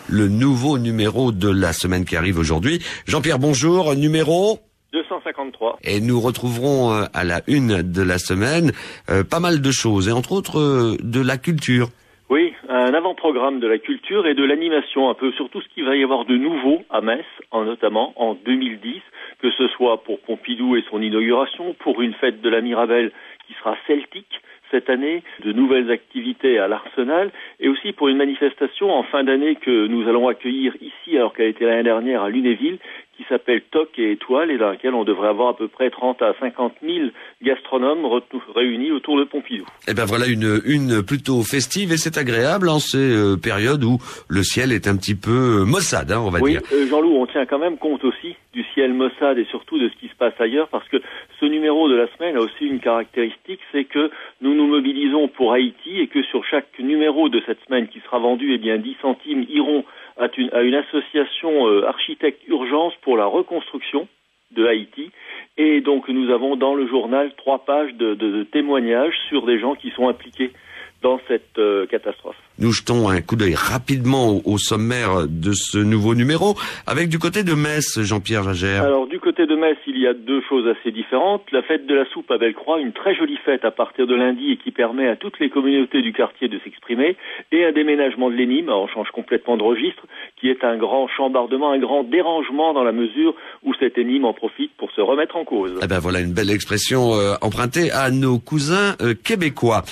le nouveau numéro de la semaine qui arrive aujourd'hui. Jean-Pierre, bonjour, numéro 253. Et nous retrouverons à la une de la semaine pas mal de choses, et entre autres de la culture. Oui, un avant-programme de la culture et de l'animation, un peu sur tout ce qu'il va y avoir de nouveau à Metz, notamment en 2010, que ce soit pour Pompidou et son inauguration, pour une fête de la Mirabelle qui sera celtique cette année, de nouvelles activités à l'Arsenal, et aussi pour une manifestation en fin d'année que nous allons accueillir ici, alors qu'elle était l'année dernière à Lunéville, qui s'appelle Toc et Étoiles, et dans laquelle on devrait avoir à peu près 30 à 50 000 gastronomes réunis autour de Pompidou. Et ben voilà une plutôt festive, et c'est agréable en ces périodes où le ciel est un petit peu maussade, on va dire. Oui, Jean-Loup, on tient quand même compte aussi du ciel maussade et surtout de ce qui se passe ailleurs, parce que ce numéro de la semaine a aussi une caractéristique, c'est que nous nous mobilisons pour Haïti, et que sur chaque numéro de cette semaine qui sera vendu, 10 centimes iront à une association Architectes Urgence pour la reconstruction de Haïti. Et donc nous avons dans le journal 3 pages de témoignages sur des gens qui sont impliqués dans cette catastrophe. Nous jetons un coup d'œil rapidement au sommaire de ce nouveau numéro, avec du côté de Metz, Jean-Pierre Jagère. Alors du côté de Metz, il y a 2 choses assez différentes. La fête de la soupe à Bellecroix, une très jolie fête à partir de lundi et qui permet à toutes les communautés du quartier de s'exprimer, et un déménagement de l'Énime, on change complètement de registre, qui est un grand chambardement, un grand dérangement dans la mesure où cette Énime en profite pour se remettre en cause. Eh ben voilà une belle expression empruntée à nos cousins québécois.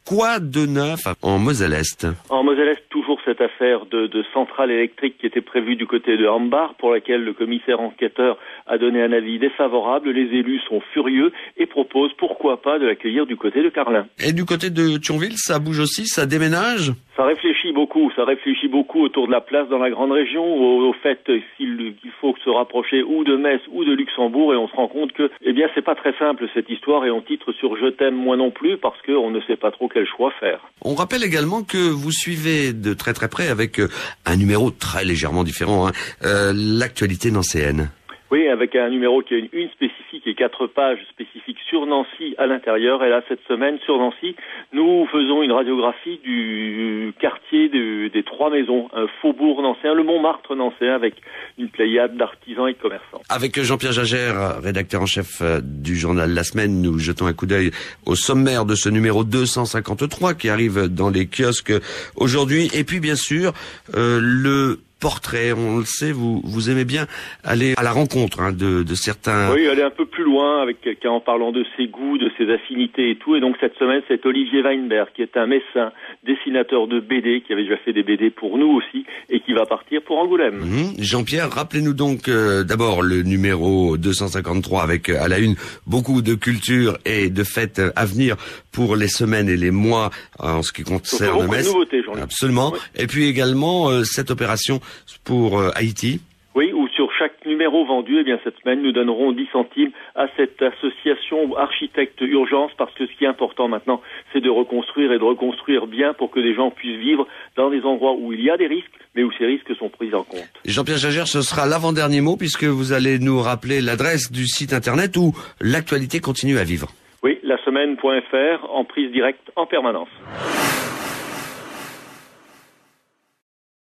Quoi de neuf en Moselle-Est? En Moselle-Est, toujours cette affaire de centrale électrique qui était prévue du côté de Hambach, pour laquelle le commissaire enquêteur a donné un avis défavorable. Les élus sont furieux et proposent, pourquoi pas, de l'accueillir du côté de Carlin. Et du côté de Thionville, ça bouge aussi, ça déménage? Ça réfléchit beaucoup autour de la place dans la grande région, au fait qu'il faut se rapprocher ou de Metz ou de Luxembourg, et on se rend compte que, c'est pas très simple cette histoire, et on titre sur Je t'aime moi non plus, parce qu'on ne sait pas trop quel choix faire. On rappelle également que vous suivez de très très près, avec un numéro très légèrement différent, l'actualité nancéenne. Oui, avec un numéro qui a une spécifique et 4 pages spécifiques sur Nancy à l'intérieur. Et là, cette semaine, sur Nancy, nous faisons une radiographie du quartier des 3 maisons, un faubourg nancéen, le Montmartre nancéen, avec une pléiade d'artisans et de commerçants. Avec Jean-Pierre Jagère, rédacteur en chef du journal La Semaine, nous jetons un coup d'œil au sommaire de ce numéro 253 qui arrive dans les kiosques aujourd'hui. Et puis, bien sûr, le portrait, on le sait, vous aimez bien aller à la rencontre de certains... Oui, aller un peu plus loin avec quelqu'un en parlant de ses goûts, de ses affinités et tout. Et donc cette semaine, c'est Olivier Weinberg, qui est un Messin, dessinateur de BD, qui avait déjà fait des BD pour nous aussi, et qui va partir pour Angoulême. Jean-Pierre, rappelez-nous donc d'abord le numéro 253 avec à la une beaucoup de culture et de fêtes à venir pour les semaines et les mois en ce qui concerne Metz. Beaucoup de nouveautés, Jean-Luc. Absolument. Oui. Et puis également cette opération pour Haïti. Oui, où sur chaque numéro vendu, cette semaine, nous donnerons 10 centimes à cette association Architectes Urgence, parce que ce qui est important maintenant, c'est de reconstruire, et de reconstruire bien, pour que les gens puissent vivre dans des endroits où il y a des risques, mais où ces risques sont pris en compte. Jean-Pierre Jagère, ce sera l'avant-dernier mot, puisque vous allez nous rappeler l'adresse du site internet où l'actualité continue à vivre. Oui, lasemaine.fr, en prise directe en permanence.